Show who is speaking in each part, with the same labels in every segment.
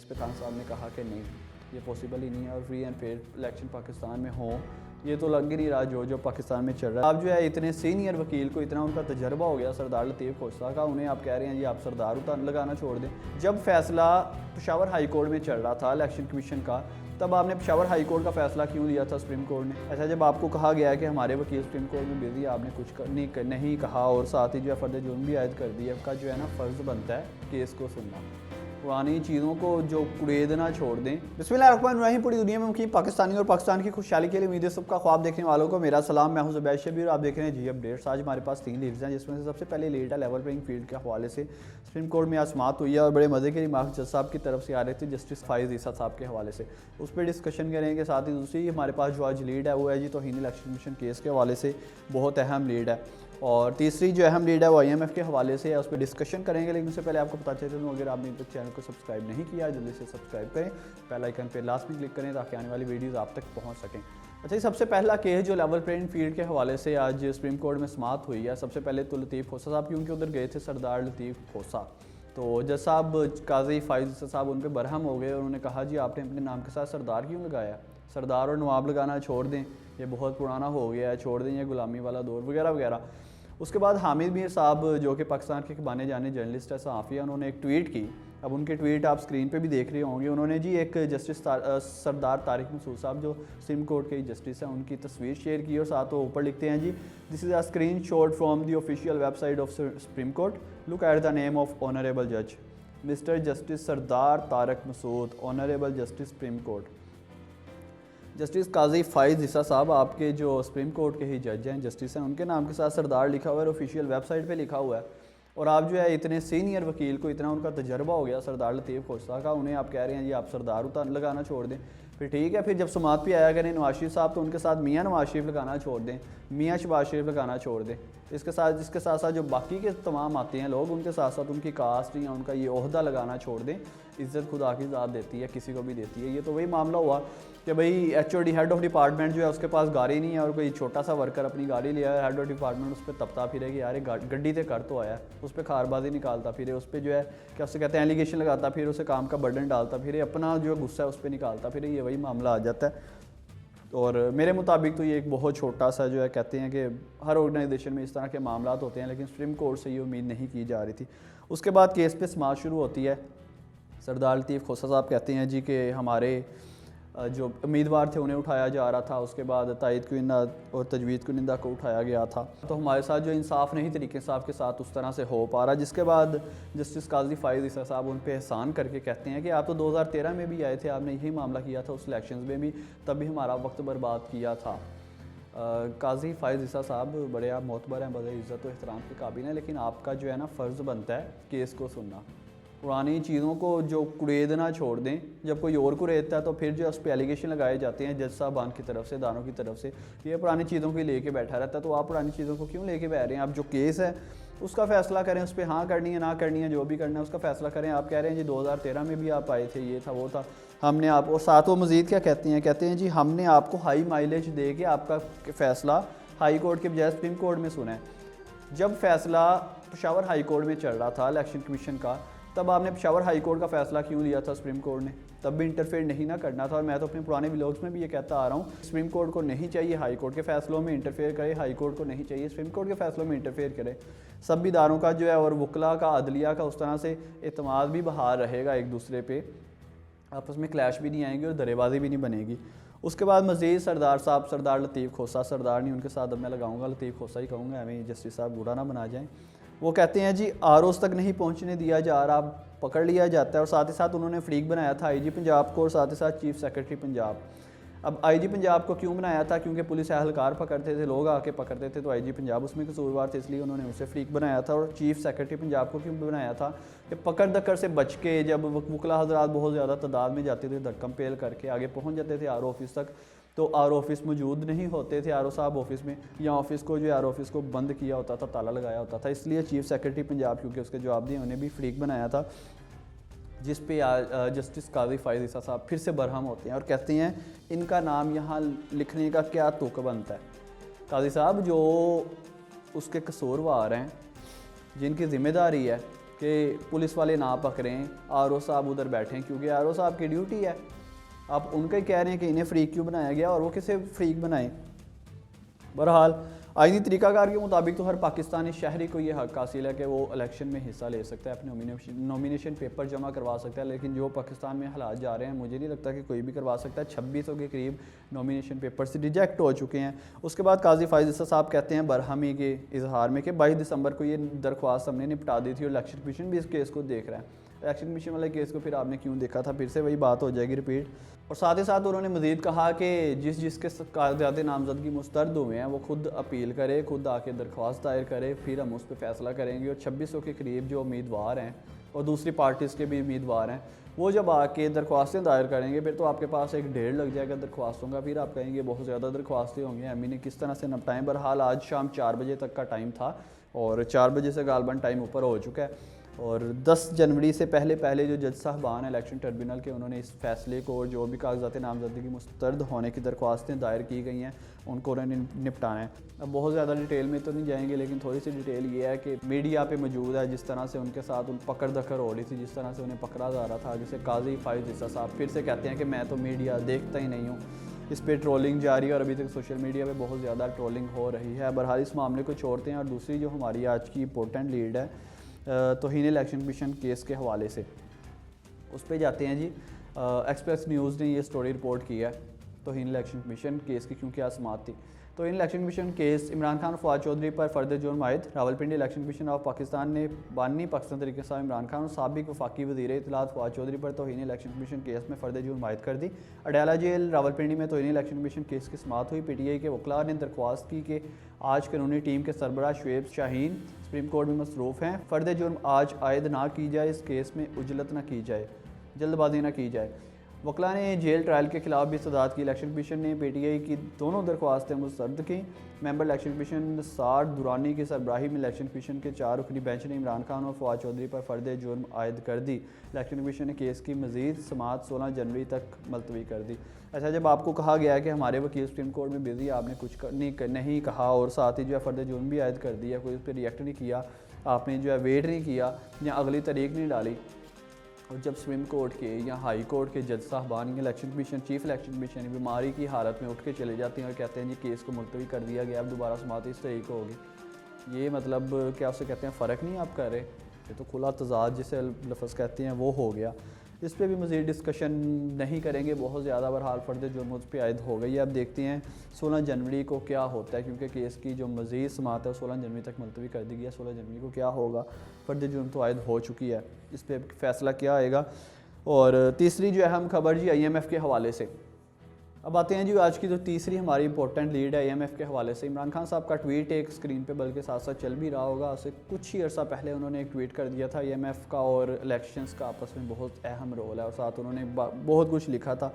Speaker 1: इस पे खान साहब ने कहा कि नहीं, ये पॉसिबल ही नहीं है और free and fair election Pakistan में हो, ये तो लग ही नहीं रहा जो पाकिस्तान में चल रहा है। आप जो है इतने सीनियर वकील को इतना उनका तजर्बा हो गया सरदार लतीफ़ खोसा का, उन्हें आप कह रहे हैं जी आप सरदार लगाना छोड़ दें। जब फैसला पेशावर हाई कोर्ट में चल रहा था इलेक्शन कमीशन का, तब आपने पेशावर हाई कोर्ट का फैसला क्यों लिया था सुप्रीम कोर्ट ने? ऐसा जब आपको कहा गया है कि हमारे वकील सुप्रीम कोर्ट में बिजी, आपने कुछ नहीं कहा और साथ ही जो है फर्द जुर्म भी आयद कर दिया, आपका जो है ना फ़र्ज़ बनता है केस को सुनना, पुरानी चीज़ों को जो कुरेदना छोड़ दें। बिस्मिल्लाहिर्रहमानिर्रहीम। पूरी दुनिया में मुकीम पाकिस्तानी और पाकिस्तान की खुशहाली के लिए उम्मीद है सबका ख्वाब देखने वालों को मेरा सलाम। मैं हूं ज़ुबैर शबीर, आप देख रहे हैं जी अपडेट्स। आज हमारे पास 3 लीड्स हैं, जिसमें से सबसे पहले लीड है लेवल प्लेइंग फील्ड के हवाले से सुप्रीम कोर्ट में आज समाअत हुई है और बड़े मज़े के रिमार्क जज साहब की तरफ से आ रहे थे जस्टिस फाइज़ ईसा साहब के हवाले से, उस पर डिस्कशन करेंगे। साथ ही दूसरी हमारे पास जो आज लीड है वो है जी तौहीन इलेक्शन कमीशन केस के हवाले से, बहुत अहम लीड है। और तीसरी जो अहम लीड है वो IMF के हवाले से है, उस पर डिस्कशन करेंगे। लेकिन उससे पहले आपको पता चलता हूँ, अगर आपने अभी तक चैनल को सब्सक्राइब नहीं किया जल्दी से सब्सक्राइब करें, बेल आइकन पे लास्ट में क्लिक करें ताकि आने वाली वीडियोस आप तक पहुँच सकें। अच्छा, सबसे पहला केस जो लेवल प्लेइंग फील्ड के हवाले से आज सुप्रीम कोर्ट में समाअत हुई है। सबसे पहले तो लतीफ़ खोसा साहब, क्योंकि उधर गए थे सरदार लतीफ़ खोसा, तो जज साहब काजी फाइज़ साहब उन पर बरहम हो गए और उन्होंने कहा जी आपने अपने नाम के साथ सरदार क्यों लगाया, सरदार और नवाब लगाना छोड़ दें, ये बहुत पुराना हो गया है, छोड़ दें ये गुलामी वाला दौर वगैरह वगैरह। उसके बाद हामिद मीर साहब जो कि पाकिस्तान के माने जाने जर्नलिस्ट है, सहाफ़ी है, उन्होंने एक ट्वीट की। अब उनके ट्वीट आप स्क्रीन पे भी देख रहे होंगे। उन्होंने जी एक जस्टिस सरदार तारिक मसूद साहब जो सुप्रीम कोर्ट के जस्टिस हैं उनकी तस्वीर शेयर की और साथ वो ऊपर लिखते हैं जी this is a screenshot from the official website of supreme court, look at the name of honourable जज mister justice Sardar Tariq Masood, honourable justice supreme court. Justice Qazi Faez Isa साहब आपके जो सुप्रीम कोर्ट के ही जज हैं, जस्टिस हैं, उनके नाम के साथ सरदार लिखा हुआ है, ऑफिशियल वेबसाइट पे लिखा हुआ है। और आप जो है इतने सीनियर वकील को इतना उनका तजर्बा हो गया सरदार लतीफ़ खोसा का, उन्हें आप कह रहे हैं जी आप सरदार लगाना छोड़ दें। फिर ठीक है, फिर जब समाअत पे आया करें नवाज शरीफ साहब, तो उनके साथ मियाँ नवाज शरीफ लगाना छोड़ दें, मियाँ शहबाज शरीफ लगाना छोड़ दें। इसके साथ साथ जो बाकी के तमाम आते हैं लोग, उनके साथ साथ उनकी कास्ट या उनका ये ओहदा लगाना छोड़ दें। इज़्ज़त खुदा की ज़ात देती है, किसी को भी देती है। ये तो वही मामला हुआ कि भाई HOD हेड ऑफ डिपार्टमेंट जो है उसके पास गाड़ी नहीं है और कोई छोटा सा वर्कर अपनी गाड़ी लिया है, हेड ऑफ डिपार्टमेंट उस पर तपता फिरे कि यार गड्डी से कर तो आया, उस पर खारबाजी निकालता फिरे, उस पर जो है क्या उससे कहते हैं एलिगेशन लगाता फिर, उसे काम का बर्डन डालता फिर, अपना जो गुस्सा है उस पर निकालता फिर, ये वही मामला आ जाता है। और मेरे मुताबिक तो ये एक बहुत छोटा सा जो है, कहते हैं कि हर ऑर्गेनाइजेशन में इस तरह के मामला होते हैं, लेकिन सुप्रीम कोर्ट से ये उम्मीद नहीं की जा रही थी। उसके बाद केस पे समाअत शुरू होती है। सरदार लतीफ़ खोसा साहब कहते हैं जी कि हमारे जो उम्मीदवार थे उन्हें उठाया जा रहा था, उसके बाद तायद कुनिंदा और तजवीज़ कुनिंदा को उठाया गया था, तो हमारे साथ जो इंसाफ नहीं तरीके साहब के साथ उस तरह से हो पा रहा। जिसके बाद जस्टिस काजी फाइज़ ईसा साहब उन पर एहसान करके कहते हैं कि आप तो 2013 में भी आए थे, आपने यही मामला किया था उस इलेक्शन में भी, तब भी हमारा वक्त बर्बाद किया था। काजी फाइज़ ईसा साहब बड़े आप मोतबर हैं, बड़े इज़्ज़त और एहतराम के काबिल हैं, लेकिन आपका जो है ना फ़र्ज़ बनता है केस को सुनना, पुरानी चीज़ों को जो कुरेदना छोड़ दें। जब कोई और कुरेदता है तो फिर जो उस पर एलिगेशन लगाए जाते हैं जज साहबान की तरफ से, दानों की तरफ से, ये पुरानी चीज़ों को लेके बैठा रहता है। तो आप पुरानी चीज़ों को क्यों लेके बैठ रहे हैं? आप जो केस है उसका फ़ैसला करें, उस पर हाँ करनी है ना करनी है, जो भी करना है उसका फ़ैसला करें। आप कह रहे हैं जी 2013 में भी आप आए थे, ये था वो था, हमने आप, और साथ वो मज़ीद क्या कहते हैं जी हमने आपको हाई माइलेज दे के आपका फ़ैसला हाई कोर्ट के बजाय सुप्रीम कोर्ट में सुना है। जब फैसला पेशावर हाई कोर्ट में चल रहा था इलेक्शन कमीशन का, तब आपने पेशावर हाई कोर्ट का फैसला क्यों लिया था सुप्रीम कोर्ट ने? तब भी इंटरफेयर नहीं ना करना था। और मैं तो अपने पुराने व्लॉग्स में भी ये कहता आ रहा हूँ, सुप्रीम कोर्ट को नहीं चाहिए हाई कोर्ट के फैसलों में इंटरफेयर करे, हाई कोर्ट को नहीं चाहिए सुप्रीम कोर्ट के फैसलों में इंटरफेयर करे। सब इदारों का जो है और वकला का, अदलिया का उस तरह से एतमाद भी बहार रहेगा, एक दूसरे पर आपस में क्लैश भी नहीं आएंगे और दरेबाजी भी नहीं बनेगी। उसके बाद मज़ीद सरदार साहब, सरदार लतीफ़ खोसा, सरदार नहीं उनके साथ अब मैं लगाऊंगा लतीफ़ खोसा ही कहूँगा, हमें जस्टिस साहब बुरा ना बना जाएं। वो कहते हैं जी ROs तक नहीं पहुंचने दिया जा रहा, पकड़ लिया जाता है। और साथ ही साथ उन्होंने फ्रीक बनाया था IG पंजाब को और साथ ही साथ चीफ सेक्रेटरी पंजाब। अब IG पंजाब को क्यों बनाया था? क्योंकि पुलिस एहलकार पकड़ते थे, लोग आके पकड़ते थे, तो IG पंजाब उसमें कसूरवार थे, इसलिए उन्होंने उसे फ्रीक बनाया था। और चीफ सेक्रेटरी पंजाब को क्यों बनाया था? कि पकड़ दकड़ से बच के जब वकला हजरात बहुत ज़्यादा तादाद में जाते थे, धक्कम पेल करके आगे पहुँच जाते थे RO ऑफिस तक, तो RO ऑफिस मौजूद नहीं होते थे, RO साहब ऑफिस में, या ऑफिस को जो RO ऑफिस को बंद किया होता था, ताला लगाया होता था। इसलिए चीफ सेक्रेटरी पंजाब क्योंकि उसके जवाब दिए, उन्हें भी फ्रीक बनाया था, जिस पे जस्टिस काजी फाइज़ ईसा साहब फिर से बरहम होते हैं और कहते हैं इनका नाम यहाँ लिखने का क्या तुक बनता है। काजी साहब जो उसके कसूरवार हैं, जिनकी ज़िम्मेदारी है कि पुलिस वाले ना पकड़ें, आरओ साहब उधर बैठें, क्योंकि आरओ साहब की ड्यूटी है। आप उनका ही कह रहे हैं कि इन्हें फ्रीक क्यों बनाया गया और वो किसे फ्रीक बनाएं। बहरहाल आईनी तरीकाकार के मुताबिक तो हर पाकिस्तानी शहरी को ये हक हासिल है कि वो इलेक्शन में हिस्सा ले सकता है, अपने नॉमिनेशन पेपर जमा करवा सकता है। लेकिन जो पाकिस्तान में हालात जा रहे हैं, मुझे नहीं लगता कि कोई भी करवा सकता है। 2600 के करीब नॉमिनेशन पेपर से रिजेक्ट हो चुके हैं। उसके बाद काजी फाइज ईसा साहब कहते हैं बरहमी के इजहार में कि 22 दिसंबर को ये दरख्वास्त हमने निपटा दी थी और इलेक्शन कमीशन भी इस केस को देख रहा है। इलेक्शन कमीशन वाले केस को फिर आपने क्यों देखा था, फिर से वही बात हो जाएगी रिपीट। और साथ ही साथ उन्होंने मज़ीद कहा कि जिसके कागजात नामजदगी मुस्तरद हुए हैं वो खुद अपील करे, खुद आके दरख्वास्त दायर करे, फिर हम उस पर फैसला करेंगे। और 2600 के करीब जो उम्मीदवार हैं और दूसरी पार्टीज़ के भी उम्मीदवार हैं, वो जब आके दरख्वास्तें दायर करेंगे फिर तो आपके पास एक ढेर लग जाएगा दरख्वास्तों का। फिर आप कहेंगे बहुत ज़्यादा दरख्वास्तें होंगी, हम इन्हें किस तरह से निपटाएं। बहरहाल आज शाम 4 बजे तक का टाइम था और 4 बजे से गालबन टाइम ऊपर हो चुका है। और 10 जनवरी से पहले जो जज साहबान इलेक्शन ट्रिब्यूनल के, उन्होंने इस फैसले को और जो भी कागजात नामजदगी मुस्तरद होने की दरख्वास्तें दायर की गई हैं उनको उन्होंने निपटाना है। अब बहुत ज़्यादा डिटेल में तो नहीं जाएंगे, लेकिन थोड़ी सी डिटेल ये है कि मीडिया पे मौजूद है जिस तरह से उनके साथ उन पकड़ दखड़ हो रही थी, जिस तरह से उन्हें पकड़ा जा रहा था। जैसे काजी फाइज ईसा साहब फिर से कहते हैं कि मैं तो मीडिया देखता ही नहीं हूँ। इस पर ट्रोलिंग जारी है और अभी तक सोशल मीडिया पे बहुत ज़्यादा ट्रोलिंग हो रही है। बहरहाल इस मामले को छोड़ते हैं और दूसरी जो हमारी आज की इंपॉर्टेंट लीड है तौहीन इलेक्शन कमीशन केस के हवाले से, उस पर जाते हैं जी। एक्सप्रेस न्यूज़ ने ये स्टोरी रिपोर्ट की है तौहीन इलेक्शन कमीशन केस की क्यों क्या समाअत थी। तौहीन election commission case Imran Khan और फवाद चौधरी पर फर्द जुर्म आयद। Rawalpindi election commission of Pakistan ने बानी पाकिस्तान तरीके से इमरान खान और साबिक वफाकी वज़ीर इत्तलात फवाद चौधरी पर तौहीन इलेक्शन कमीशन केस में फर्द जुर्म आयद कर दी। अडयाला जेल रावलपिंडी में तौहीन इलेक्शन कमीशन केस की समाअत हुई। PTI के वकला ने दरख्वास्त की कि आज कानूनी टीम के सरबराह शुएब शाहीन सुप्रीम कोर्ट में मसरूफ़ हैं, फ़र्द जुर्म आज आयद ना की जाए, इस केस में उजलत ना की जाए, जल्दबाजी ना की जाए। वकला ने जेल ट्रायल के खिलाफ भी इस्तदाद की। इलेक्शन कमीशन ने PTI की दोनों दरख्वास्तें मुस्तरद की। मेंबर इलेक्शन कमीशन सार दुरानी की सरबराही में इलेक्शन कमीशन के 4 रुकनी बेंच ने इमरान खान और फवाद चौधरी पर फ़र्द जुर्म आयद कर दी। इलेक्शन कमीशन ने केस की मज़ीद समाअत 16 जनवरी तक मुलतवी कर दी। अच्छा, जब आपको कहा गया कि हमारे वकील सुप्रीम कोर्ट में बिजी, आपने कुछ नहीं कहा और साथ ही जो है फ़र्द जुर्म भी आयद कर दिया, कोई उस पर रिएक्ट नहीं किया, आपने जो है वेट नहीं किया या अगली तारीख नहीं डाली, और जब सुप्रीम कोर्ट के या हाई कोर्ट के जज साहबान या election commission chief election commission बीमारी की हालत में उठ के चले जाते हैं और कहते हैं जी केस को मुलतवी कर दिया गया, अब दोबारा समाअत इस तारीख को होगी, ये मतलब क्या उसे कहते हैं फ़र्क नहीं आप कर रहे, ये तो खुला तजाद जिसे लफ्ज़ कहते हैं वो हो गया। इस पर भी मज़ीद डिस्कशन नहीं करेंगे बहुत ज़्यादा। बहरहाल फ़र्द जुर्म उस पर आयद हो गई है। अब देखते हैं 16 जनवरी को क्या होता है, क्योंकि केस की जो मज़ीद समाअत है 16 जनवरी तक मुलतवी कर दी गई है। 16 जनवरी को क्या होगा, फ़र्द जुर्म तो आयद हो चुकी है, इस पर फैसला क्या आएगा। और तीसरी जो अहम खबर जी IMF के हवाले से। अब आते हैं जी आज की जो तीसरी हमारी इंपॉर्टेंट लीड है IMF के हवाले से। इमरान खान साहब का ट्वीट एक स्क्रीन पे बल्कि साथ साथ चल भी रहा होगा, उससे कुछ ही अर्सा पहले उन्होंने एक ट्वीट कर दिया था। IMF का और इलेक्शंस का आपस में बहुत अहम रोल है और साथ उन्होंने बहुत कुछ लिखा था।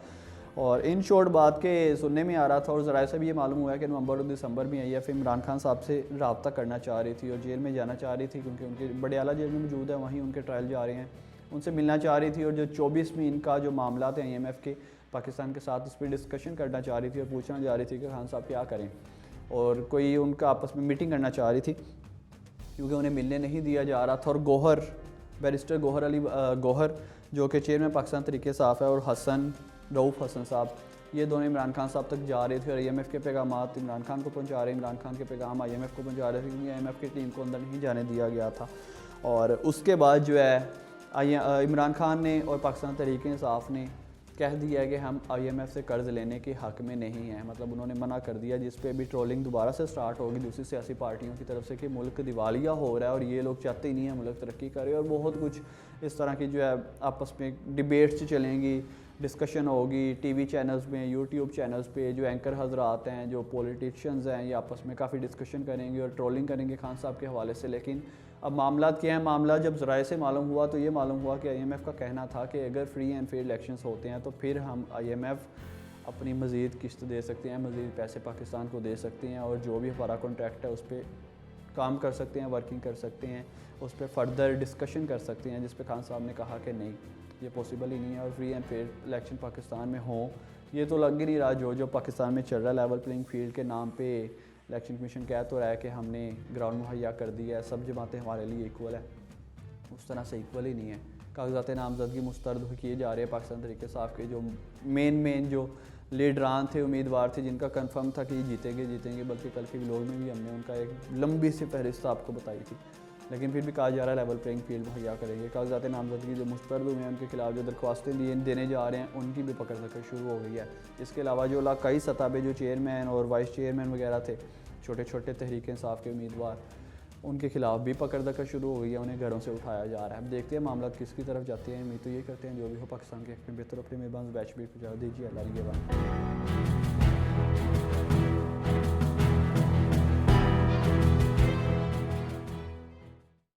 Speaker 1: और इन शॉर्ट बात के सुनने में आ रहा था और ज़राए से भी ये मालूम हुआ है कि नवंबर और दिसंबर में IMF इमरान खान साहब से रब्ता करना चाह रही थी और जेल में जाना चाह रही थी, क्योंकि उनके बडियाला जेल में मौजूद है, वहीं उनके ट्रायल जा रहे हैं, उनसे मिलना चाह रही थी। और जो 24 में इनका जो मामला थे IMF के पाकिस्तान के साथ, उस पर डिस्कशन करना चाह रही थी और पूछना चाह रही थी कि खान साहब क्या करें, और कोई उनका आपस में मीटिंग करना चाह रही थी क्योंकि उन्हें मिलने नहीं दिया जा रहा था। और गोहर, बैरिस्टर गोहर अली गोहर जो कि चेयरमैन पाकिस्तान तरीके साफ़ है, और हसन रऊफ़ हसन साहब, ये दोनों इमरान खान साहब तक जा रहे थे और IMF के पैगाम इमरान खान को पहुँचा रहे, इमरान खान के पैगाम IMF को पहुँचा रहे थे, क्योंकि IMF की टीम को अंदर नहीं जाने दिया गया था। और उसके बाद जो है इमरान खान ने और पाकिस्तान तरीके इंसाफ ने कह दिया कि हम IMF से कर्ज़ लेने के हक़ में नहीं हैं, मतलब उन्होंने मना कर दिया, जिस पे अभी ट्रोलिंग दोबारा से स्टार्ट होगी दूसरी सियासी पार्टियों की तरफ से कि मुल्क दिवालिया हो रहा है और ये लोग चाहते ही नहीं है मुल्क तरक्की करे, और बहुत कुछ इस तरह की जो है आपस में डिबेट्स चलेंगी, डिस्कशन होगी TV चैनल्स में, YouTube चैनल्स पे जो एंकर हजरात हैं, जो पॉलिटिशियंस हैं, ये आपस में काफ़ी डिस्कशन करेंगे और ट्रोलिंग करेंगे खान साहब के हवाले से। लेकिन अब मामला क्या है, मामला जब ज़राए से मालूम हुआ तो ये मालूम हुआ कि IMF का कहना था कि अगर फ्री एंड फेयर इलेक्शंस होते हैं तो फिर हम IMF अपनी मज़ीद किस्त दे सकते हैं, मज़ीद पैसे पाकिस्तान को दे सकते हैं, और जो भी हमारा कॉन्ट्रैक्ट है उस पर काम कर सकते हैं, वर्किंग कर सकते हैं, उस पर फर्दर डिस्कशन कर सकते हैं, जिस पे खान साहब ने कहा कि नहीं, ये पॉसिबल ही नहीं है और free and fair election Pakistan में हो, ये तो लग ही नहीं रहा। जो पाकिस्तान में चल रहा है लेवल प्लेइंग फील्ड के नाम पे इलेक्शन कमीशन कह तो रहा है कि हमने ग्राउंड मुहैया कर दिया है, सब जमातें हमारे लिए इक्वल है, उस तरह से इक्वल ही नहीं है। कागजात नामजदगी मुस्तरद किए जा रहे हैं पाकिस्तान तहरीक इंसाफ के जो मेन जो लीडरान थे, उम्मीदवार थे जिनका कंफर्म था कि ये जीतेंगे, बल्कि कल के व्लॉग में भी हमने उनका एक लंबी सी फहरिस्त आपको बताई थी, लेकिन फिर भी कहा जा रहा है लेवल प्लेइंग फील्ड मुहैया करेंगे। कागजात नामजदगी जो मुस्तरद हुए हैं उनके खिलाफ जो दरख्वास्तें देने जा रहे हैं उनकी भी पकड़ धकड़ शुरू हो गई है। इसके अलावा जो इलाकाई सतह पे जो चेयरमैन और वाइस चेयरमैन वगैरह थे, छोटे छोटे तहरीक इंसाफ के उम्मीदवार, उनके खिलाफ भी पकड़ धकड़ शुरू हो गई है, उन्हें घरों से उठाया जा रहा है। अब देखते हैं मामला किसकी तरफ जाते हैं। उम्मीद तो ये करते हैं जो भी हो पाकिस्तान के हक़ में बेहतर, अपने मेहरबान बैच भी पहुँचा दीजिए। अल्लाह निगहबान।